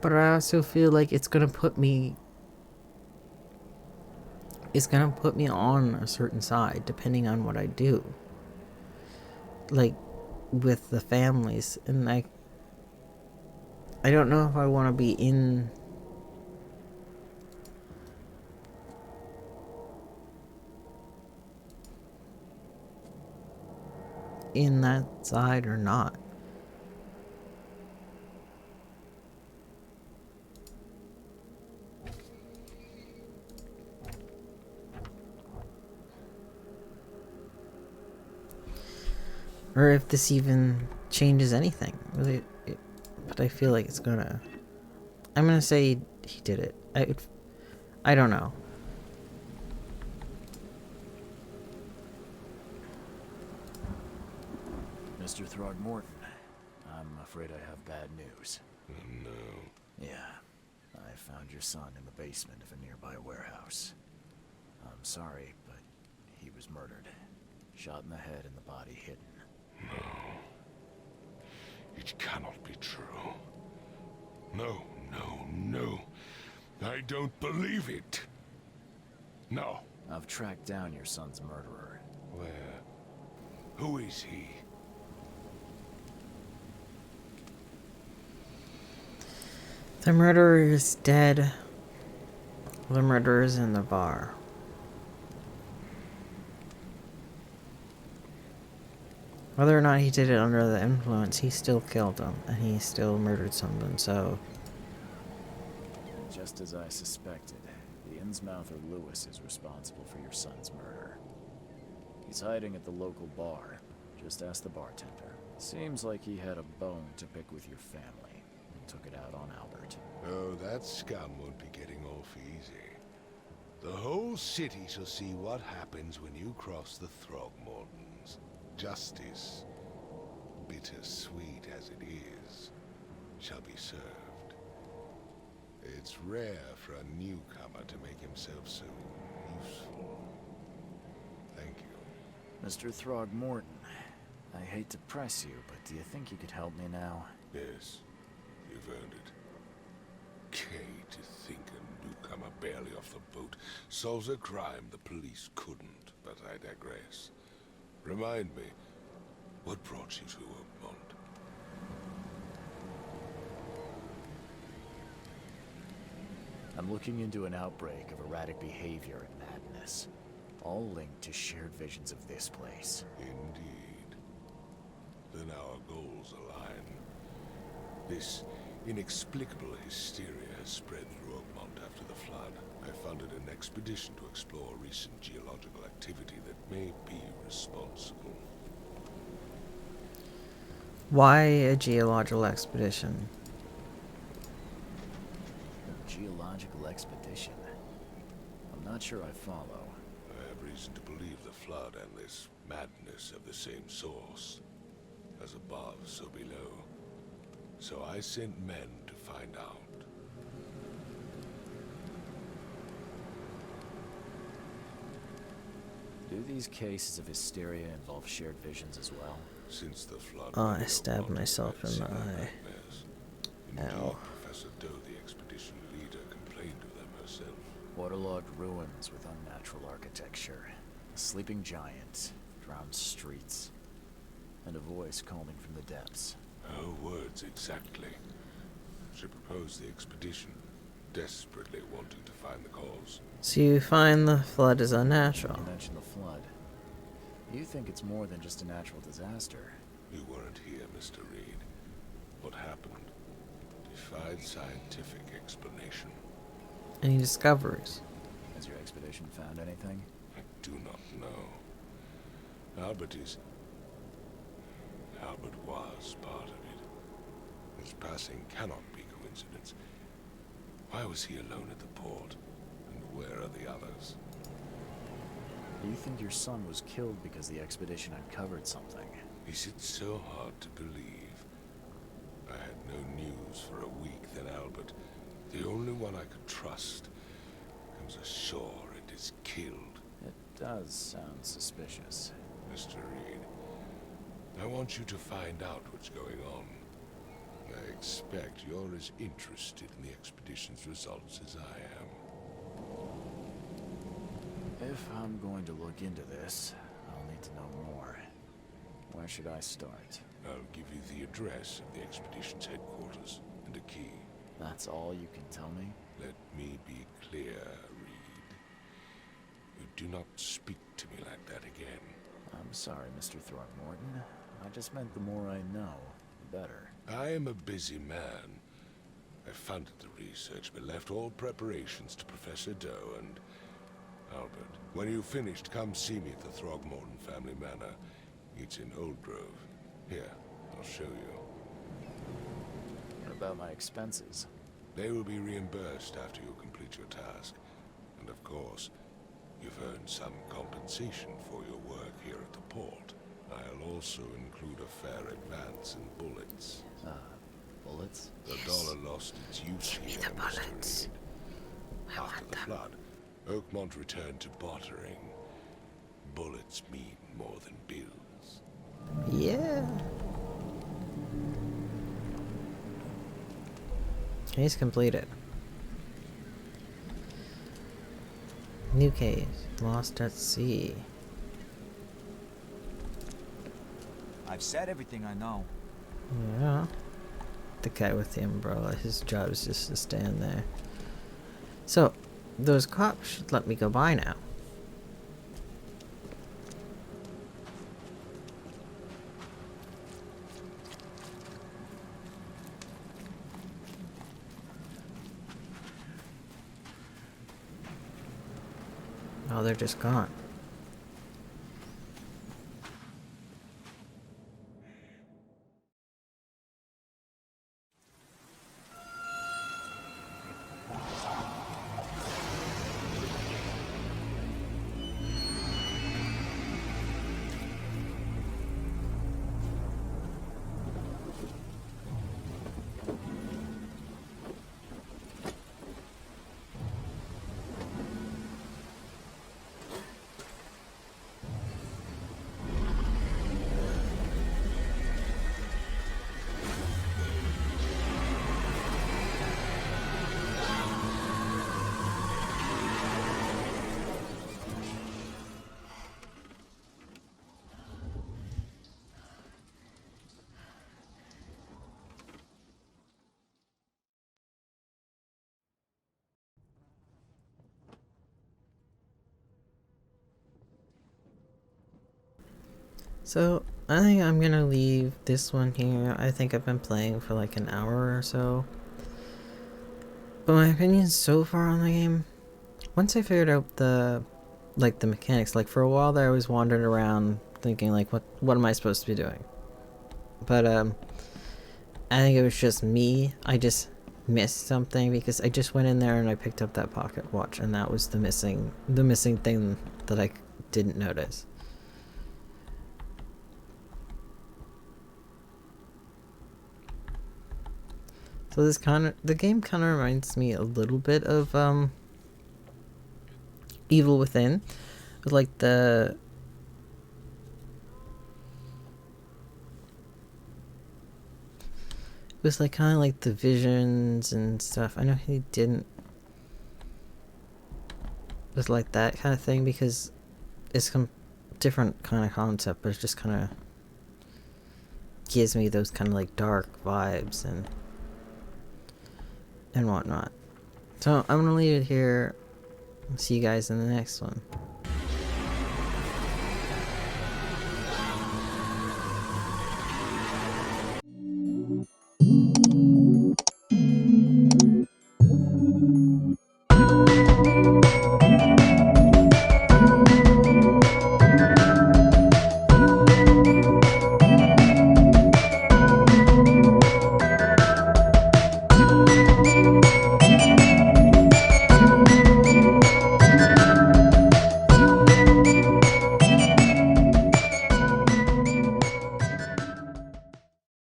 But I also feel like it's gonna put me on a certain side depending on what I do. Like with the families, and I don't know if I want to be in in that side or not. Or if this even changes anything. Really, but I feel like it's gonna... I'm gonna say he did it. I don't know. Mr. Throgmorton, I'm afraid I have bad news. Oh, no. Yeah, I found your son in the basement of a nearby warehouse. I'm sorry, but he was murdered. Shot in the head and the body hidden. No. It cannot be true. No, no, no. I don't believe it. No. I've tracked down your son's murderer. Where? Who is he? The murderer is dead. The murderer is in the bar. Whether or not he did it under the influence, he still killed him, and he still murdered someone, so... Just as I suspected, the Innsmouther Lewis is responsible for your son's murder. He's hiding at the local bar. Just ask the bartender. Seems like he had a bone to pick with your family, and took it out on Albert. Oh, that scum won't be getting off easy. The whole city shall see what happens when you cross the Throgmortons. Justice, bittersweet as it is, shall be served. It's rare for a newcomer to make himself so useful. Thank you. Mr. Throgmorton, I hate to press you, but do you think you could help me now? Yes, you've earned it. Kay, to think a newcomer barely off the boat solves a crime the police couldn't, but I digress. Remind me, what brought you to Oakmont? I'm looking into an outbreak of erratic behavior and madness, all linked to shared visions of this place. Indeed. Then our goals align. This inexplicable hysteria has spread through Oakmont after the flood. I funded an expedition to explore recent geological activity that may be responsible. Why a geological expedition? A geological expedition? I'm not sure I follow. I have reason to believe the flood and this madness have the same source. As above, so below. So I sent men to find out. Do these cases of hysteria involve shared visions as well? Since the flood... Oh, I stabbed myself in the eye. Indeed, Ow. Professor Doe, the expedition leader, complained of them herself. Waterlogged ruins with unnatural architecture. A sleeping giant, drowned streets, and a voice calling from the depths. Her words exactly. She proposed the expedition, desperately wanting to find the cause. So you find the flood is unnatural. You mentioned the flood. You think it's more than just a natural disaster. You weren't here, Mr. Reed. What happened defied scientific explanation. Any discoveries? Has your expedition found anything? I do not know. Albert was part of it. His passing cannot be coincidence. Why was he alone at the port? And where are the others? Do you think your son was killed because the expedition uncovered something? Is it so hard to believe? I had no news for a week, then Albert, the only one I could trust, comes ashore and is killed. It does sound suspicious. Mr. Reed, I want you to find out what's going on. I expect you're as interested in the expedition's results as I am. If I'm going to look into this, I'll need to know more. Where should I start? I'll give you the address of the expedition's headquarters and a key. That's all you can tell me? Let me be clear, Reed. You do not speak to me like that again. I'm sorry, Mr. Throgmorton. I just meant the more I know, the better. I am a busy man. I funded the research, but left all preparations to Professor Doe and Albert. When you've finished, come see me at the Throgmorton family manor. It's in Old Grove. Here, I'll show you. What about my expenses? They will be reimbursed after you complete your task. And of course, you've earned some compensation for your work here at the port. I'll also include a fair advance in bullets. Bullets? The dollar lost its use here, Mr. Reed. After the flood, Oakmont returned to bartering. Bullets mean more than bills. Yeah. Case completed. New case. Lost at sea. I've said everything I know. Yeah. The guy with the umbrella, his job is just to stand there. So, those cops should let me go by now. Oh, they're just gone. So, I think I'm gonna leave this one here. I think I've been playing for like an hour or so. But my opinion so far on the game, once I figured out the mechanics, like for a while there I was wandering around thinking like, what am I supposed to be doing? But I think it was just me. I just missed something because I just went in there and I picked up that pocket watch, and that was the missing thing that I didn't notice. So the game kind of reminds me a little bit of Evil Within, with like it was like kind of like the visions and stuff. I know he didn't. It was like that kind of thing because it's different kind of concept, but it just kind of gives me those kind of like dark vibes and whatnot. So I'm gonna leave it here. See you guys in the next one.